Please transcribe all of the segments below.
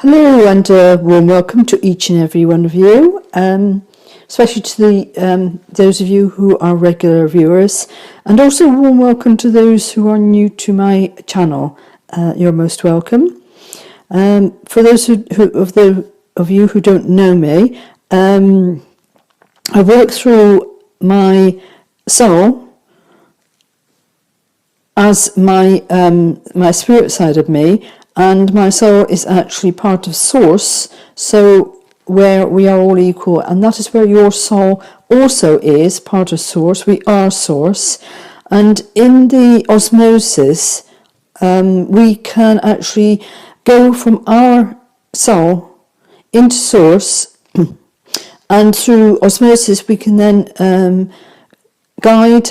Hello and warm welcome to each and every one of you, especially to those of you who are regular viewers, and also a warm welcome to those who are new to my channel. You're most welcome. For those of you who don't know me, I work through my soul as my spirit side of me. And my soul is actually part of Source, so where we are all equal, and that is where your soul also is part of Source. We are Source, and in the osmosis, we can actually go from our soul into Source, and through osmosis we can then guide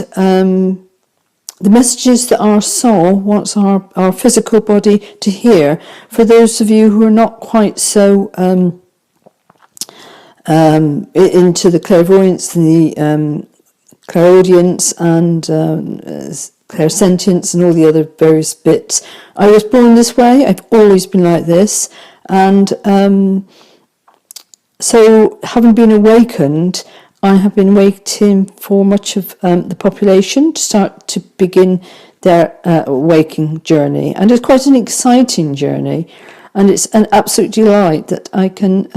the messages that our soul wants our physical body to hear. For those of you who are not quite so into the clairvoyance and the clairaudience and clairsentience and all the other various bits, I was born this way. I've always been like this, and so having been awakened, I have been waiting for much of the population to start to begin their waking journey. And it's quite an exciting journey. And it's an absolute delight that I can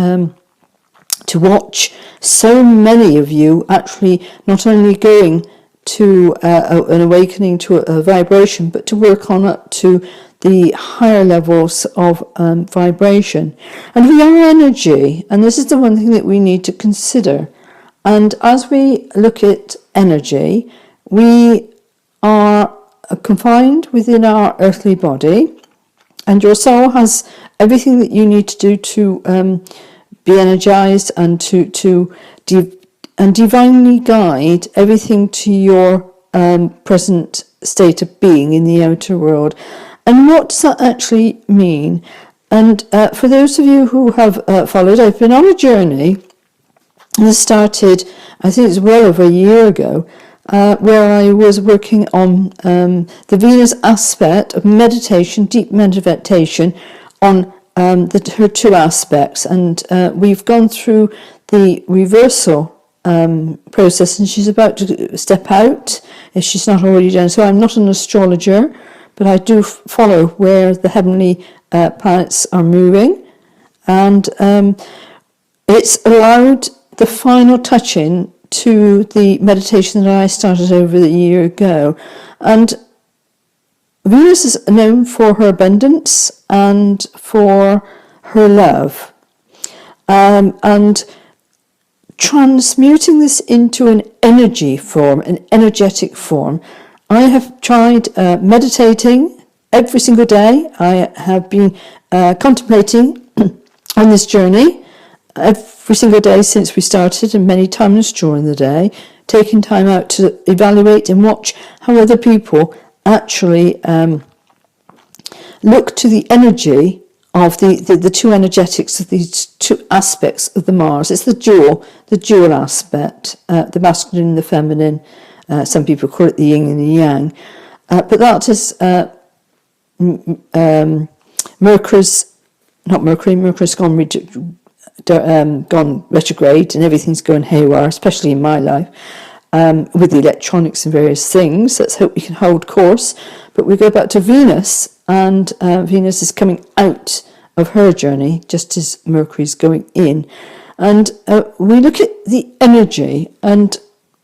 to watch so many of you actually not only going to an awakening to a vibration, but to work on up to the higher levels of vibration. And we are energy. And this is the one thing that we need to consider. And as we look at energy, we are confined within our earthly body, and your soul has everything that you need to do to be energized and to divinely guide everything to your present state of being in the outer world. And what does that actually mean? And for those of you who have followed, I've been on a journey. This started, I think it's well over a year ago, where I was working on the Venus aspect of meditation, deep meditation, on her two aspects. And we've gone through the reversal process, and she's about to step out, if she's not already done. So I'm not an astrologer, but I do follow where the heavenly planets are moving. And it's allowed the final touch-in to the meditation that I started over a year ago. And Venus is known for her abundance and for her love. And transmuting this into an energy form, an energetic form, I have tried meditating every single day. I have been contemplating on this journey every single day since we started, and many times during the day, taking time out to evaluate and watch how other people actually look to the energy of the two energetics of these two aspects of the Mars. It's the dual aspect, the masculine and the feminine. Some people call it the yin and the yang. But that is Mercury's gone retrograde, and everything's going haywire, especially in my life, with the electronics and various things. Let's hope we can hold course. But we go back to Venus, and Venus is coming out of her journey just as Mercury's going in. And we look at the energy, and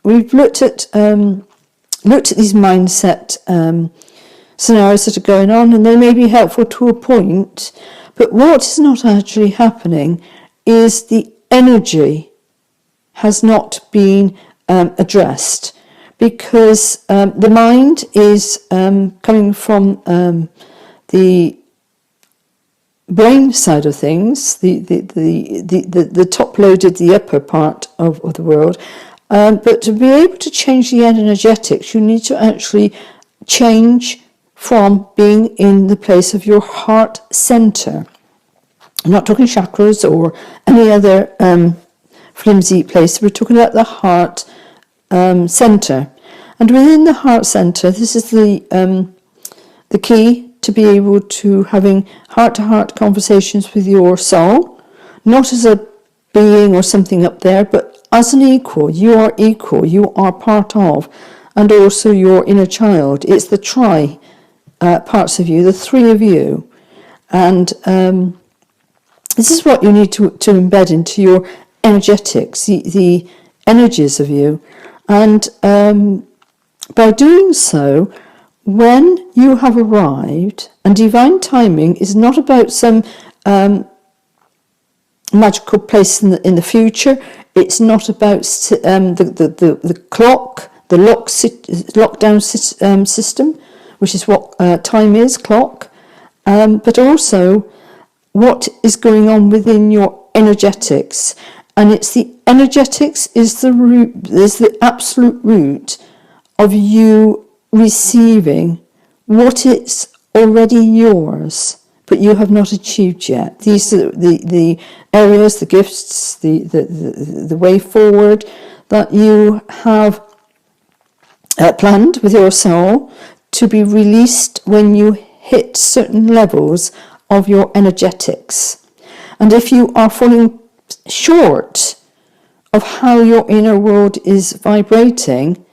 we've looked at these mindset scenarios that are going on, and they may be helpful to a point. But what is not actually happening is the energy has not been addressed, because the mind is coming from the brain side of things, the top loaded, the upper part of the world. But to be able to change the energetics, you need to actually change from being in the place of your heart center. I'm not talking chakras or any other flimsy place. We're talking about the heart center. And within the heart center, this is the key to be able to having heart-to-heart conversations with your soul, not as a being or something up there, but as an equal. You are equal, you are part of, and also your inner child. It's the parts of you, the three of you. And this is what you need to embed into your energetics, the energies of you. And by doing so, when you have arrived, and divine timing is not about some magical place in the future. It's not about the clock, the lockdown system, which is what time is, clock, but also what is going on within your energetics. And it's the energetics is the absolute root of you receiving what it's already yours, but you have not achieved yet. These are the areas, the gifts, the way forward that you have planned with your soul to be released when you hit certain levels of your energetics. And if you are falling short of how your inner world is vibrating,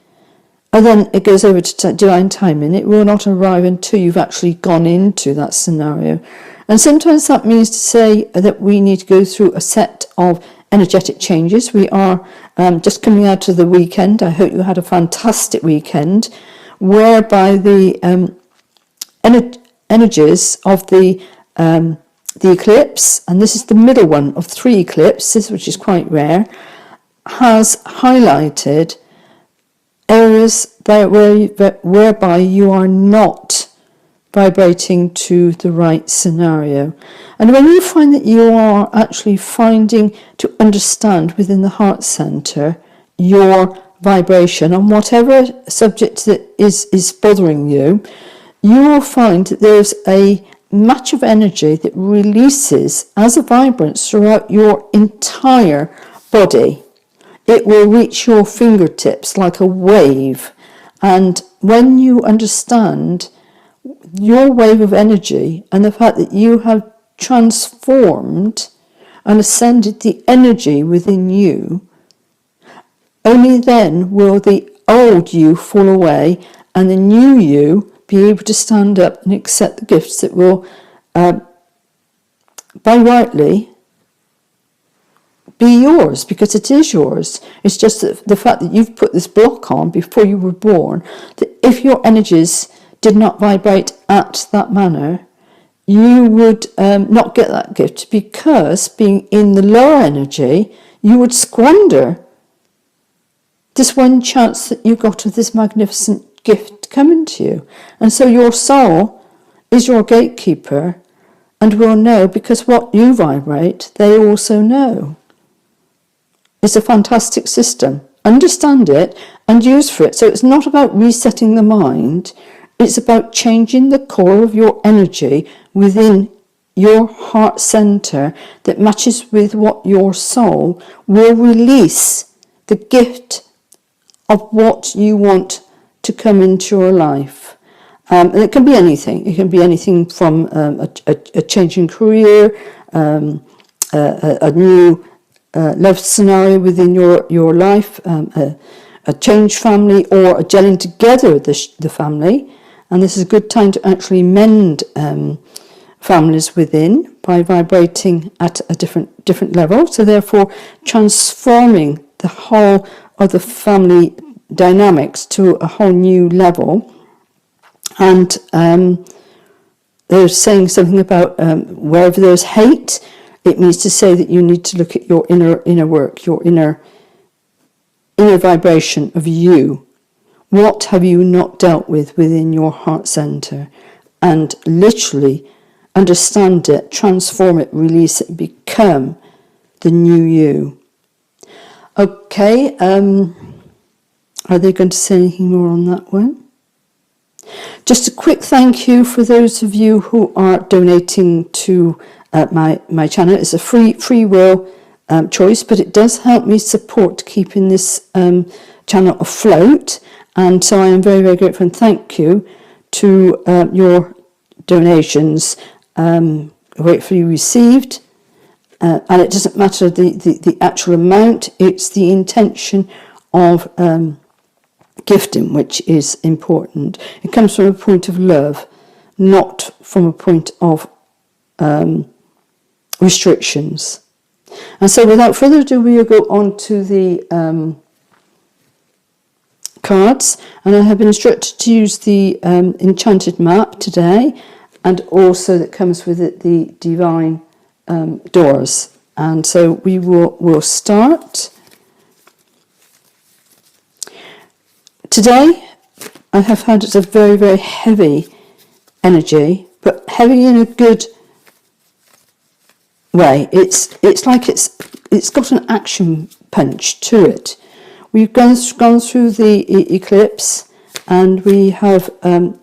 and then it goes over to divine timing, it will not arrive until you've actually gone into that scenario. And sometimes that means to say that we need to go through a set of energetic changes. We are just coming out of the weekend. I hope you had a fantastic weekend, whereby the energies of the eclipse, and this is the middle one of 3 eclipses, which is quite rare, has highlighted areas whereby you are not vibrating to the right scenario. And when you find that you are actually finding to understand within the heart center your vibration on whatever subject that is bothering you, you will find that there's a match of energy that releases as a vibrance throughout your entire body. It will reach your fingertips like a wave. And when you understand your wave of energy and the fact that you have transformed and ascended the energy within you, only then will the old you fall away and the new you be able to stand up and accept the gifts that will, by rightly, be yours, because it is yours. It's just that the fact that you've put this block on before you were born, that if your energies did not vibrate at that manner, you would not get that gift, because being in the lower energy, you would squander this one chance that you got of this magnificent gift coming to you. And so your soul is your gatekeeper and will know, because what you vibrate, they also know. It's a fantastic system. Understand it and use for it. So it's not about resetting the mind. It's about changing the core of your energy within your heart center that matches with what your soul will release, the gift of what you want to come into your life. And it can be anything. It can be anything from a changing career, a new love scenario within your life, a changed family, or a gelling together of the family. And this is a good time to actually mend families within by vibrating at a different level. So therefore transforming the whole of the family dynamics to a whole new level. And they're saying something about wherever there's hate, it means to say that you need to look at your inner work, your inner vibration of you. What have you not dealt with within your heart center? And literally understand it, transform it, release it, become the new you. Okay, are they going to say anything more on that one? Just a quick thank you for those of you who are donating to my channel. It's a free will choice, but it does help me support keeping this channel afloat. And so I am very, very grateful and thank you to your donations gratefully received. And it doesn't matter the actual amount, it's the intention of gifting which is important. It comes from a point of love, not from a point of restrictions. And so without further ado, we'll go on to the cards, and I have been instructed to use the enchanted map today, and also that comes with it the divine doors. And so we'll start. Today I have found it's a very, very heavy energy, but heavy in a good way. It's like it's got an action punch to it. We've gone through the eclipse, and we have found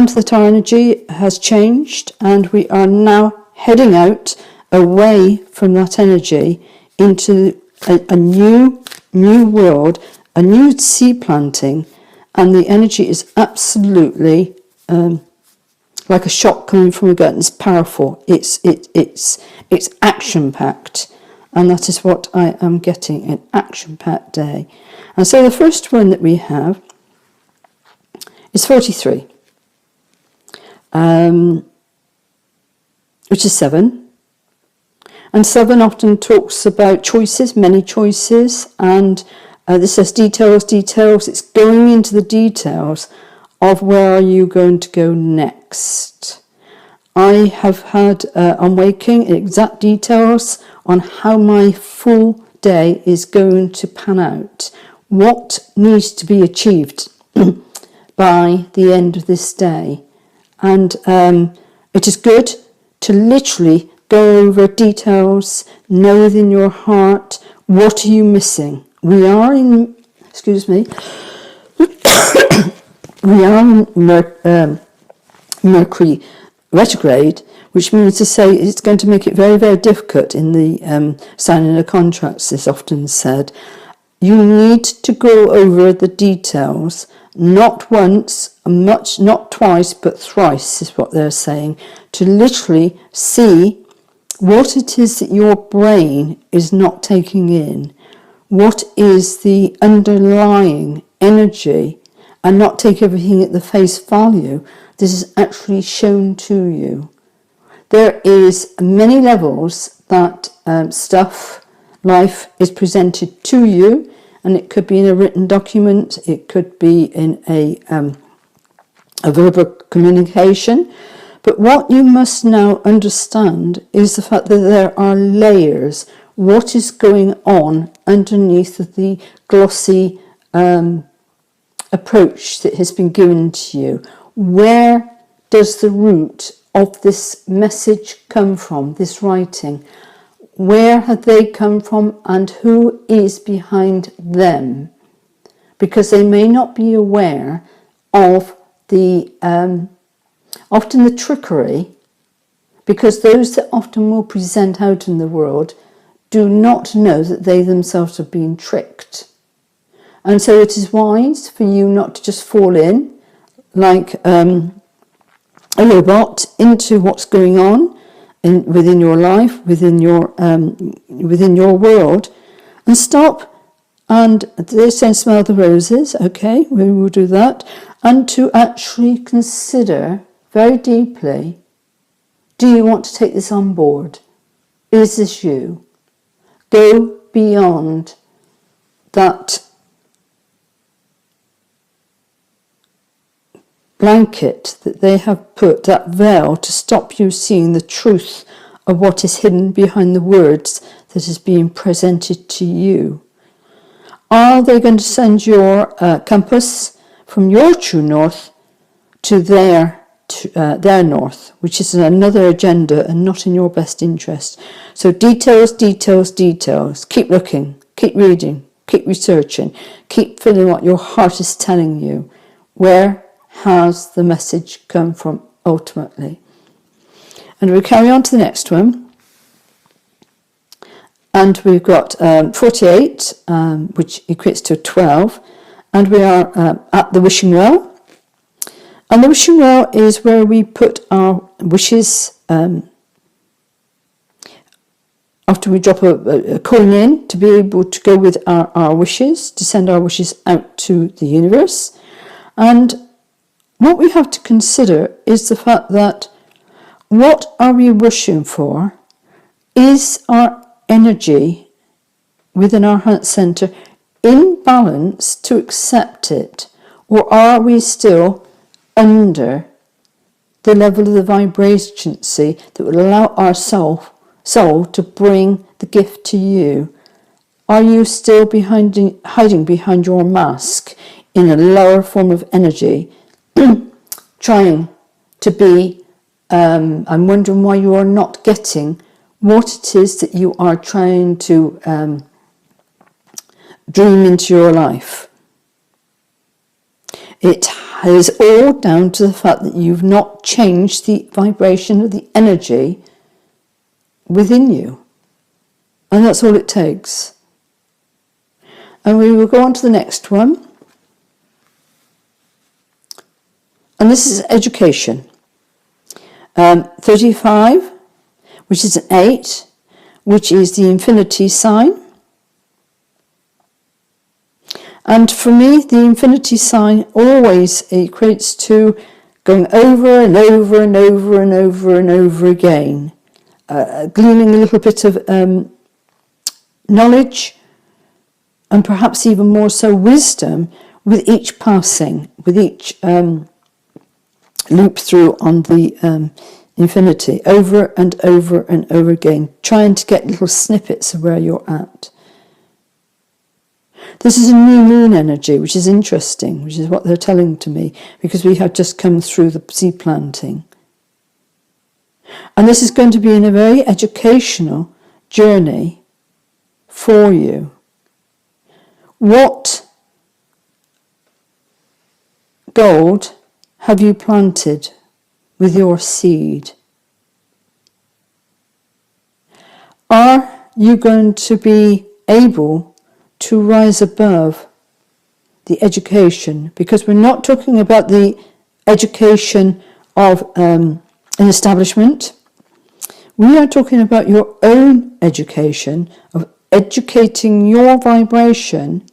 that our energy has changed, and we are now heading out away from that energy into a new world, a new seed planting, and the energy is absolutely like a shot coming from a gun. It's powerful. It's action packed, and that is what I am getting, an action packed day. And so the first one that we have is 43, which is 7. And 7 often talks about choices, many choices, and this says details. It's going into the details of where are you going to go next. I have had on Waking exact details on how my full day is going to pan out, what needs to be achieved by the end of this day. And it is good to literally go over details, know within your heart, what are you missing? We are in Mercury retrograde, which means to say it's going to make it very, very difficult in the signing of contracts, is often said. You need to go over the details, not once, not twice, but thrice is what they're saying, to literally see what it is that your brain is not taking in, what is the underlying energy, and not take everything at the face value. This is actually shown to you. There is many levels that life is presented to you, and it could be in a written document, it could be in a verbal communication. But what you must now understand is the fact that there are layers. What is going on underneath the glossy approach that has been given to you? Where does the root of this message come from, this writing? Where have they come from, and who is behind them? Because they may not be aware of the often the trickery, because those that often will present out in the world do not know that they themselves have been tricked. And so it is wise for you not to just fall in like a robot into what's going on within your life, within your world, and stop. And they say smell the roses. Okay, we will do that. And to actually consider very deeply, do you want to take this on board? Is this you? Go beyond that blanket that they have put, that veil, to stop you seeing the truth of what is hidden behind the words that is being presented to you. Are they going to send your compass from your true north to their north, which is another agenda and not in your best interest? So details. Keep looking, keep reading, keep researching, keep feeling what your heart is telling you. Where has the message come from ultimately? And we'll carry on to the next one. And we've got 48, which equates to 12. And we are at the wishing well. And the wishing well is where we put our wishes after we drop a coin in, to be able to go with our wishes, to send our wishes out to the universe. And what we have to consider is the fact that what are we wishing for? Is our energy within our heart center in balance to accept it? Or are we still under the level of the vibrancy that would allow our soul to bring the gift to you? Are you still hiding behind your mask in a lower form of energy, trying to be, I'm wondering why you are not getting what it is that you are trying to dream into your life? It is all down to the fact that you've not changed the vibration of the energy within you. And that's all it takes. And we will go on to the next one. And this is education. 35, which is an 8, which is the infinity sign. And for me, the infinity sign always equates to going over and over and over and over and over again, gleaning a little bit of knowledge, and perhaps even more so wisdom, with each passing, with each loop through on the infinity, over and over and over again, trying to get little snippets of where you're at. This is a new moon energy, which is interesting, which is what they're telling to me, because we have just come through the seed planting. And this is going to be in a very educational journey for you. What gold have you planted with your seed? Are you going to be able to rise above the education? Because we're not talking about the education of an establishment. We are talking about your own education, of educating your vibration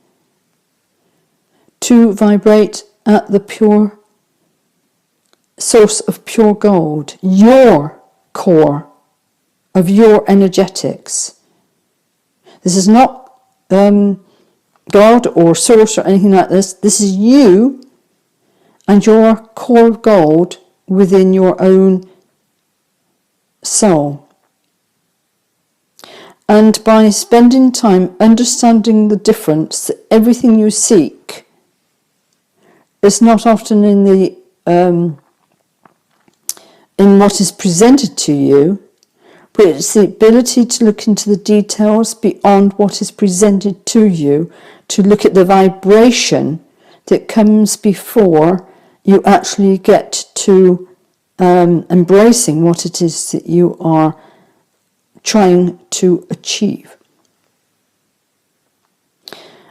to vibrate at the pure source of pure gold, your core of your energetics. This is not God or source or anything like this. This is you and your core of gold within your own soul. And by spending time understanding the difference, that everything you seek is not often in the in what is presented to you, but it's the ability to look into the details beyond what is presented to you, to look at the vibration that comes before you actually get to embracing what it is that you are trying to achieve.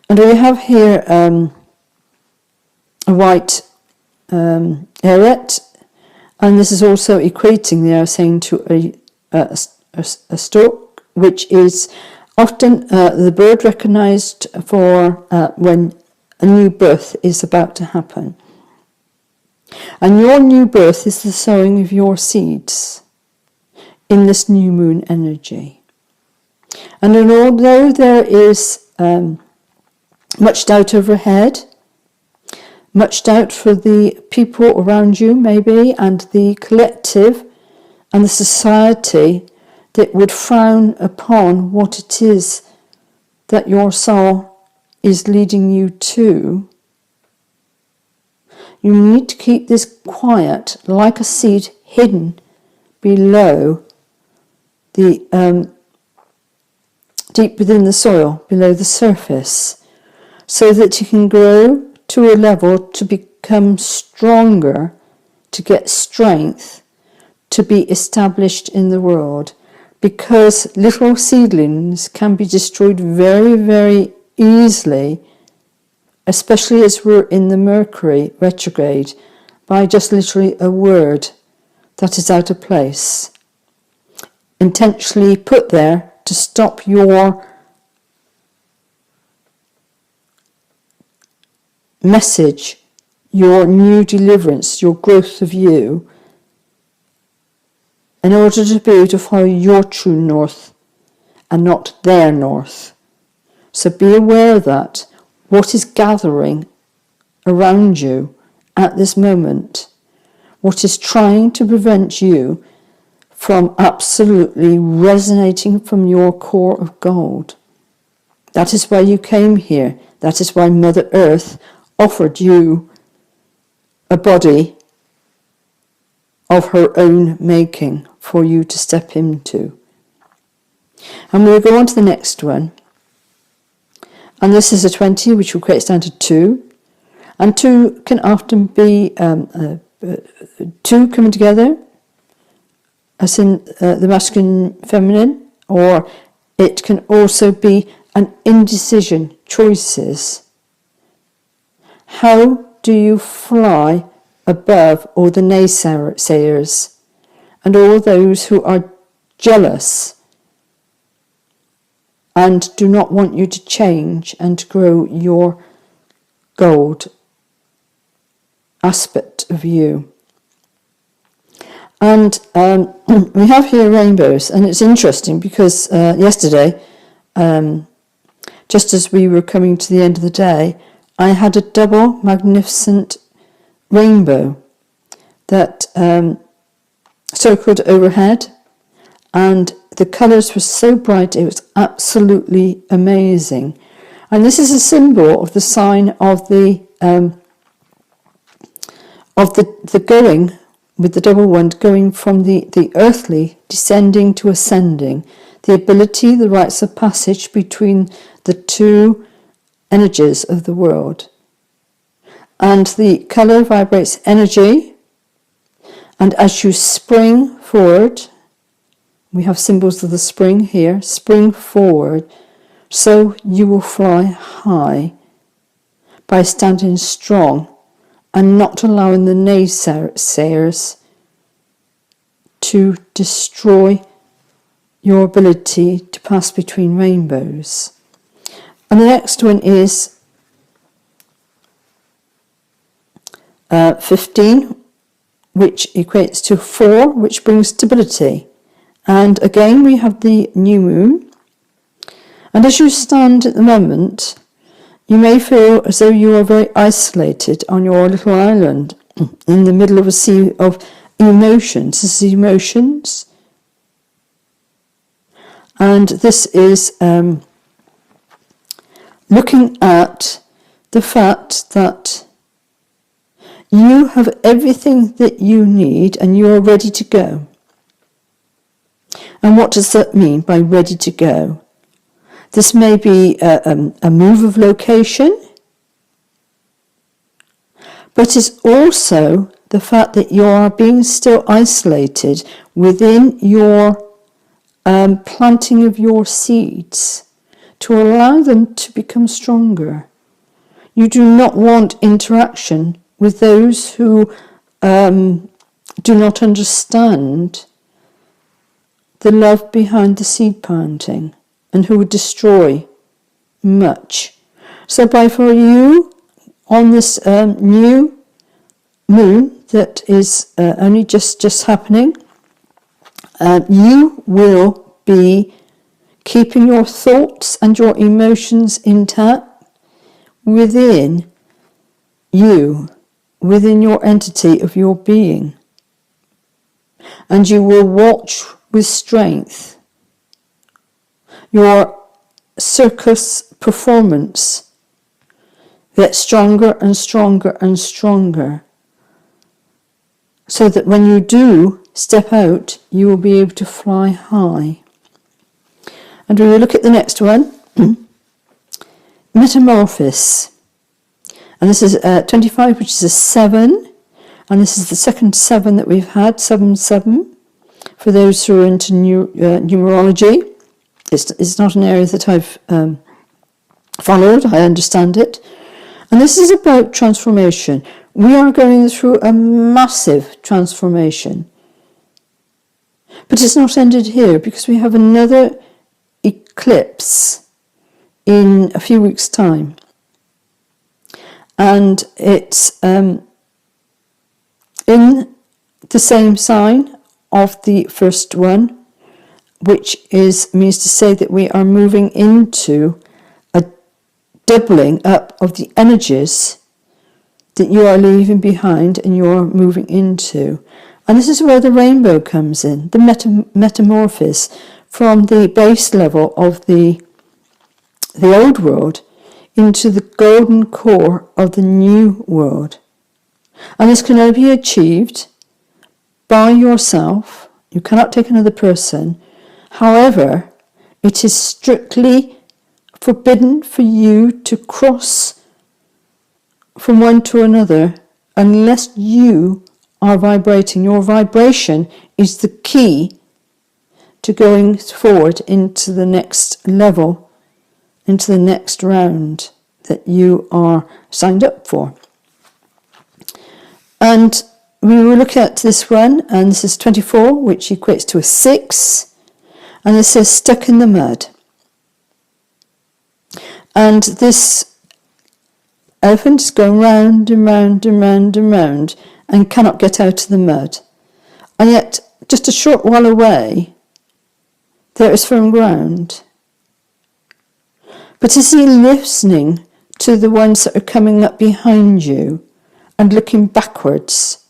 And we have here a white arete, and this is also equating, they are saying, to a stork, which is often the bird recognized for when a new birth is about to happen. And your new birth is the sowing of your seeds in this new moon energy. And although there is much doubt overhead, much doubt for the people around you maybe, and the collective and the society that would frown upon what it is that your soul is leading you to, you need to keep this quiet, like a seed hidden below the deep within the soil, below the surface, so that you can grow to a level to become stronger, to get strength, to be established in the world. Because little seedlings can be destroyed very, very easily, especially as we're in the Mercury retrograde, by just literally a word that is out of place, intentionally put there to stop your message, your new deliverance, your growth of you, in order to be able to follow your true north and not their north. So be aware that what is gathering around you at this moment, what is trying to prevent you from absolutely resonating from your core of gold. That is why you came here. That is why Mother Earth offered you a body of her own making for you to step into. And we'll go on to the next one. And this is a 20, which equates down to 2. And 2 can often be 2 coming together, as in the masculine, feminine, or it can also be an indecision, choices. How do you fly above all the naysayers and all those who are jealous and do not want you to change and to grow your gold aspect of you? And we have here rainbows, and it's interesting because yesterday, just as we were coming to the end of the day, I had a double magnificent rainbow that circled overhead, and the colours were so bright, it was absolutely amazing. And this is a symbol of the sign of the going, with the double one, going from the earthly, descending to ascending, the ability, the rites of passage between the two energies of the world. And the colour vibrates energy, and as you spring forward, we have symbols of the spring here, spring forward, so you will fly high by standing strong and not allowing the naysayers to destroy your ability to pass between rainbows. And the next one is 15, which equates to 4, which brings stability. And again, we have the new moon. And as you stand at the moment, you may feel as though you are very isolated on your little island in the middle of a sea of emotions. This is emotions. And this is looking at the fact that you have everything that you need and you are ready to go. And what does that mean by ready to go? This may be a move of location, but it's also the fact that you are being still isolated within your planting of your seeds to allow them to become stronger. You do not want interaction with those who do not understand the love behind the seed planting and who would destroy much. So for you, on this new moon that is only just happening, you will be keeping your thoughts and your emotions intact within you, within your entity of your being. And you will watch with strength your circus performance get stronger and stronger and stronger, so that when you do step out, you will be able to fly high. And we will look at the next one, Metamorphosis. And this is 25, which is a 7. And this is the second 7 that we've had, 7-7. For those who are into numerology, it's not an area that I've followed. I understand it. And And this is about transformation. We are going through a massive transformation. But it's not ended here, because we have another eclipse in a few weeks' time. And it's in the same sign of the first one, which means to say that we are moving into a doubling up of the energies that you are leaving behind and you're moving into. And this is where the rainbow comes in, the metamorphosis from the base level of the old world into the golden core of the new world. And this can only be achieved by yourself. You cannot take another person. However, it is strictly forbidden for you to cross from one to another unless you are vibrating. Your vibration is the key to going forward into the next level, into the next round that you are signed up for. And we will look at this one, and this is 24, which equates to a 6, and it says stuck in the mud. And this elephant is going round and round and round and round and cannot get out of the mud. And yet, just a short while away, there is firm ground. But is he listening to the ones that are coming up behind you and looking backwards?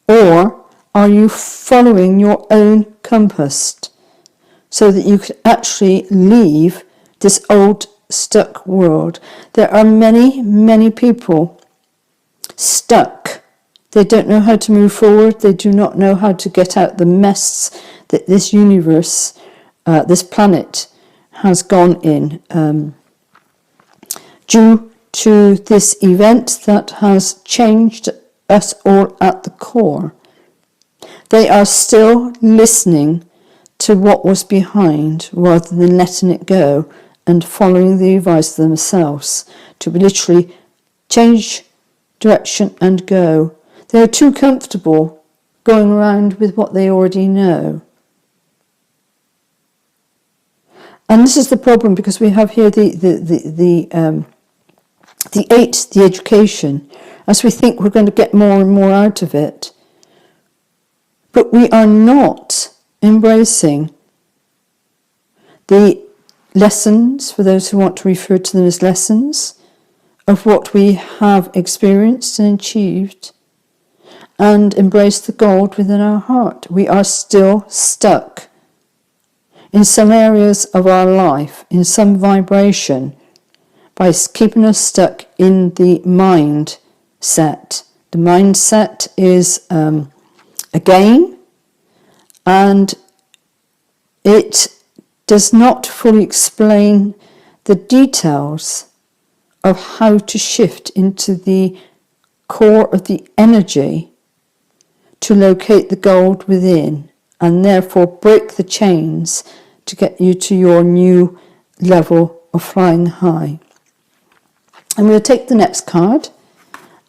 Or are you following your own compass so that you can actually leave this old stuck world? There are many, many people stuck. They don't know how to move forward. They do not know how to get out the mess that this universe, this planet, has gone in due to this event that has changed us all at the core. They are still listening to what was behind rather than letting it go and following the advice themselves to literally change direction and go. They're too comfortable going around with what they already know. And this is the problem, because we have here the 8, the education, as we think we're going to get more and more out of it. But we are not embracing the lessons, for those who want to refer to them as lessons, of what we have experienced and achieved, and embrace the gold within our heart. We are still stuck in some areas of our life, in some vibration, by keeping us stuck in the mindset. The mindset is a game, and it does not fully explain the details of how to shift into the core of the energy to locate the gold within, and therefore break the chains to get you to your new level of flying high. And we'll take the next card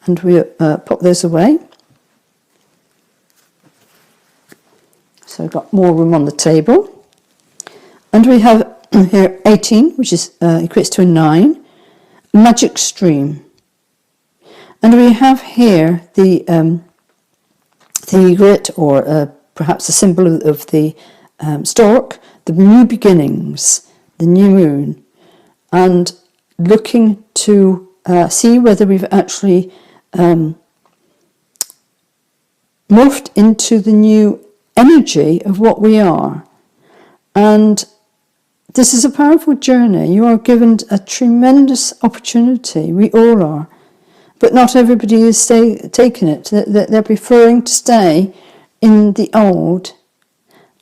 and we'll pop those away. So I've got more room on the table. And we have here 18, which is equates to a 9, magic stream. And we have here the egret, or perhaps a symbol of the stork, the new beginnings, the new moon, and looking to see whether we've actually morphed into the new energy of what we are. And this is a powerful journey. You are given a tremendous opportunity. We all are. But not everybody is taking it. They're preferring to stay in the old,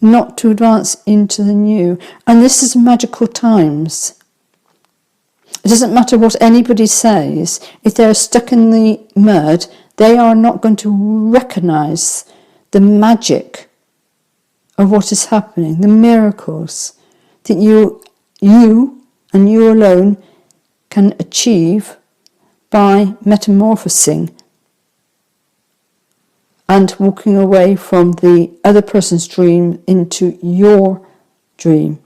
not to advance into the new. And this is magical times. It doesn't matter what anybody says. If they're stuck in the mud, they are not going to recognise the magic of what is happening, the miracles that you and you alone can achieve by metamorphosing and walking away from the other person's dream into your dream.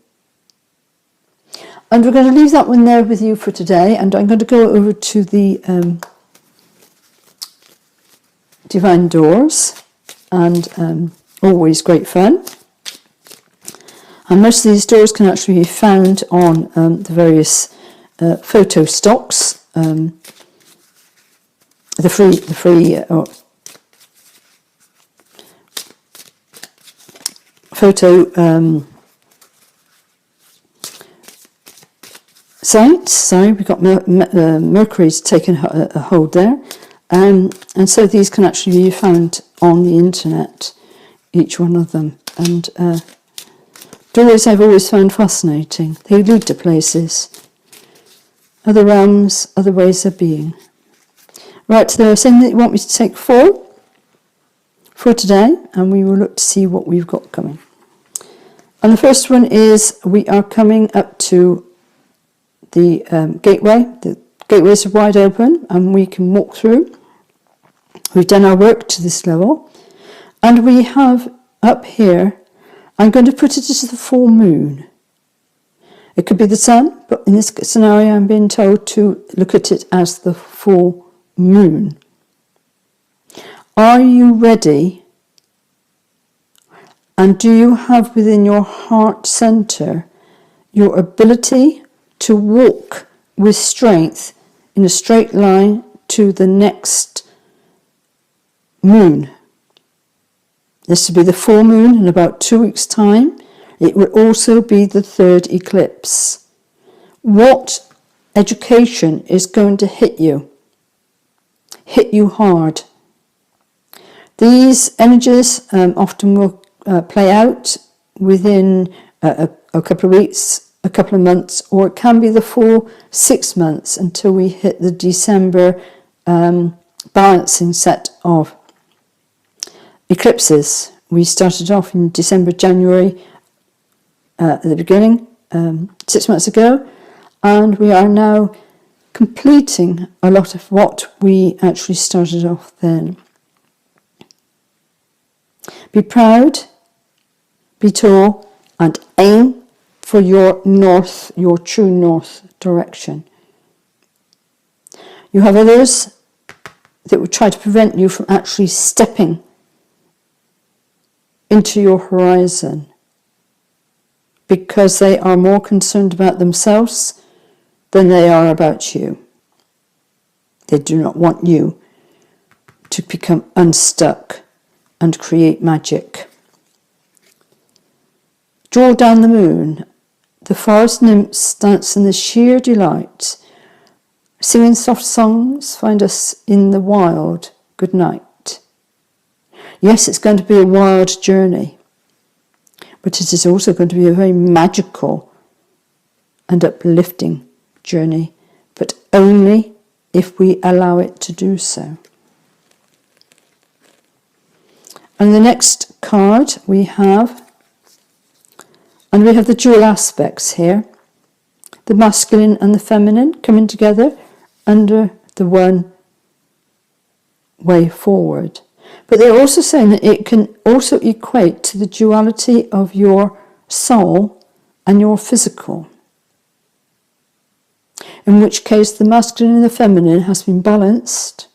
And we're going to leave that one there with you for today, and I'm going to go over to the Divine Doors, and always great fun. And most of these doors can actually be found on the various photo stocks, the free photo sites. Sorry, we've got Mercury's taken a hold there, and so these can actually be found on the internet, each one of them. And doors I've always found fascinating. They lead to places, other realms, other ways of being. Right, so there's anything that you want me to take for today, and we will look to see what we've got coming. And the first one is we are coming up to the gateway. The gateways are wide open and we can walk through. We've done our work to this level, and we have up here, I'm going to put it as the full moon. It could be the sun, but in this scenario I'm being told to look at it as the full moon. Are you ready? And do you have within your heart center your ability to walk with strength in a straight line to the next moon? This will be the full moon in about 2 weeks' time. It will also be the third eclipse. What education is going to hit you hard? These energies often will play out within a couple of weeks, a couple of months, or it can be the full 6 months until we hit the December balancing set of eclipses. We started off in December, January at the beginning, 6 months ago, and we are now completing a lot of what we actually started off then. Be proud, be tall, and aim for your north, your true north direction. You have others that will try to prevent you from actually stepping into your horizon because they are more concerned about themselves than they are about you. They do not want you to become unstuck and create magic. Draw down the moon. The forest nymphs dance in the sheer delight. Singing soft songs, find us in the wild. Good night. Yes, it's going to be a wild journey, but it is also going to be a very magical and uplifting journey, but only if we allow it to do so. And the next card we have, and we have the dual aspects here, the masculine and the feminine coming together under the one way forward. But they're also saying that it can also equate to the duality of your soul and your physical, in which case the masculine and the feminine has been balanced,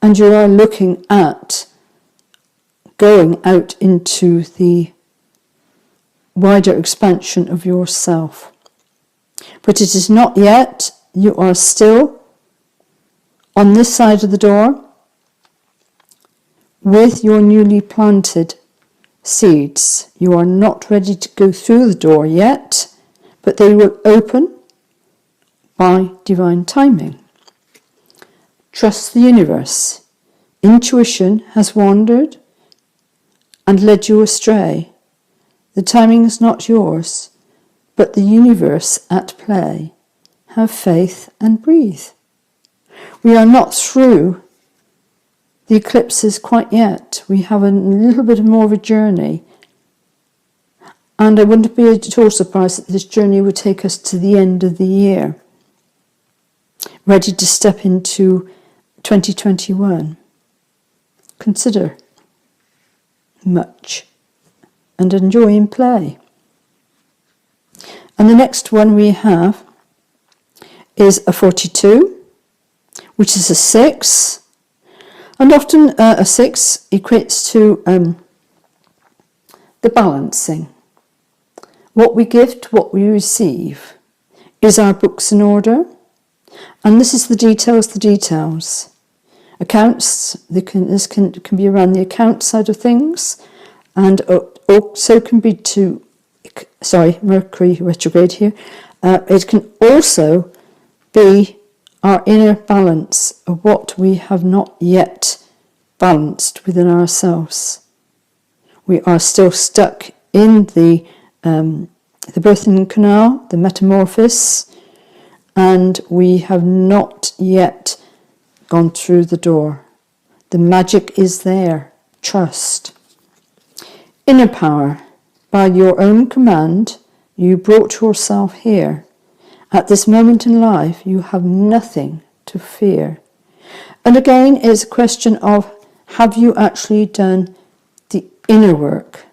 and you are looking at going out into the wider expansion of yourself. But it is not yet. You are still on this side of the door with your newly planted seeds. You are not ready to go through the door yet, but they will open by divine timing. Trust the universe. Intuition has wandered and led you astray. The timing is not yours, but the universe at play. Have faith and breathe. We are not through the eclipses quite yet. We have a little bit more of a journey. And I wouldn't be at all surprised that this journey would take us to the end of the year. ready to step into 2021. Consider much and enjoy and play. And the next one we have is a 42, which is a 6. And often a 6 equates to the balancing. What we give to what we receive. Is our books in order? And this is the details. Accounts, this can be around the account side of things, and also can be Mercury retrograde here. It can also be our inner balance of what we have not yet balanced within ourselves. We are still stuck in the birthing canal, the metamorphosis, and we have not yet gone through the door. The magic is there. Trust. Inner power. By your own command, you brought yourself here. At this moment in life, you have nothing to fear. And again, it's a question of, have you actually done the inner work?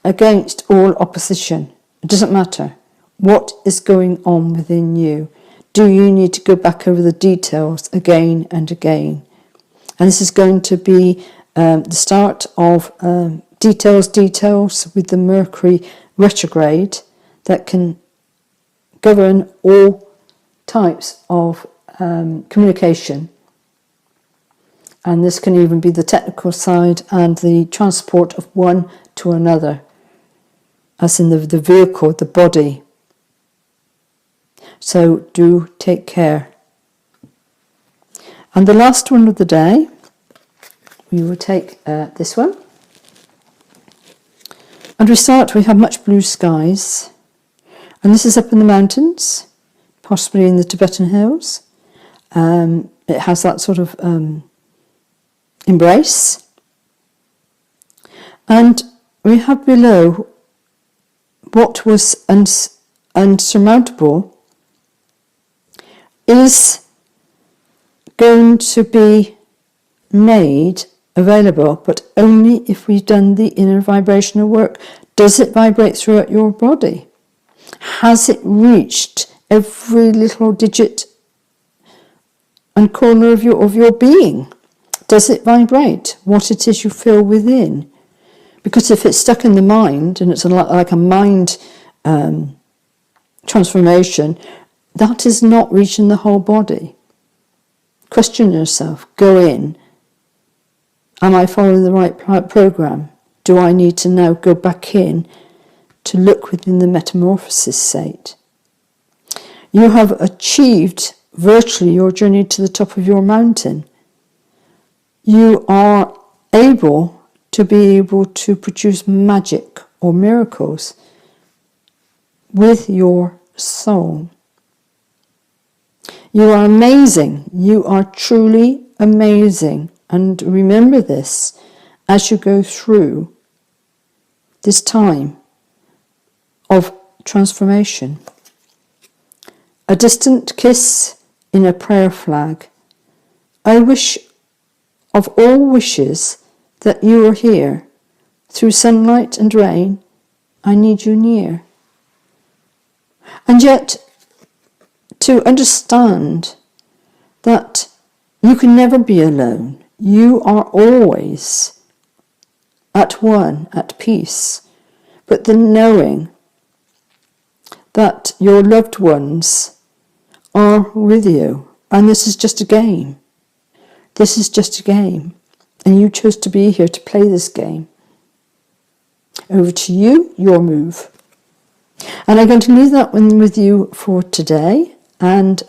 Against all opposition. It doesn't matter. What is going on within you? Do you need to go back over the details again and again? And this is going to be the start of details with the Mercury retrograde that can govern all types of communication. And this can even be the technical side and the transport of one to another, as in the vehicle, the body. So do take care. And the last one of the day, we will take this one. And we have much blue skies. And this is up in the mountains, possibly in the Tibetan hills. It has that sort of embrace. And we have below what was unsurmountable is going to be made available, but only if we've done the inner vibrational work. Does it vibrate throughout your body? Has it reached every little digit and corner of your being? Does it vibrate what it is you feel within? Because if it's stuck in the mind, and it's like a mind transformation, that is not reaching the whole body. Question yourself. Go in. Am I following the right program? Do I need to now go back in to look within the metamorphosis state? You have achieved virtually your journey to the top of your mountain. You are able to produce magic or miracles with your soul. You are amazing. You are truly amazing. And remember this as you go through this time of transformation. A distant kiss in a prayer flag. I wish of all wishes that you are here. Through sunlight and rain, I need you near. And yet, to understand that you can never be alone. You are always at one, at peace. But the knowing that your loved ones are with you, and this is just a game. This is just a game. And you chose to be here to play this game. Over to you, your move. And I'm going to leave that one with you for today. And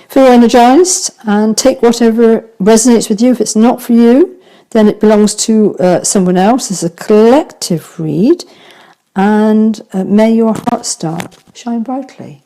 feel energized and take whatever resonates with you. If it's not for you, then it belongs to someone else. It's a collective read. And may your heart star shine brightly.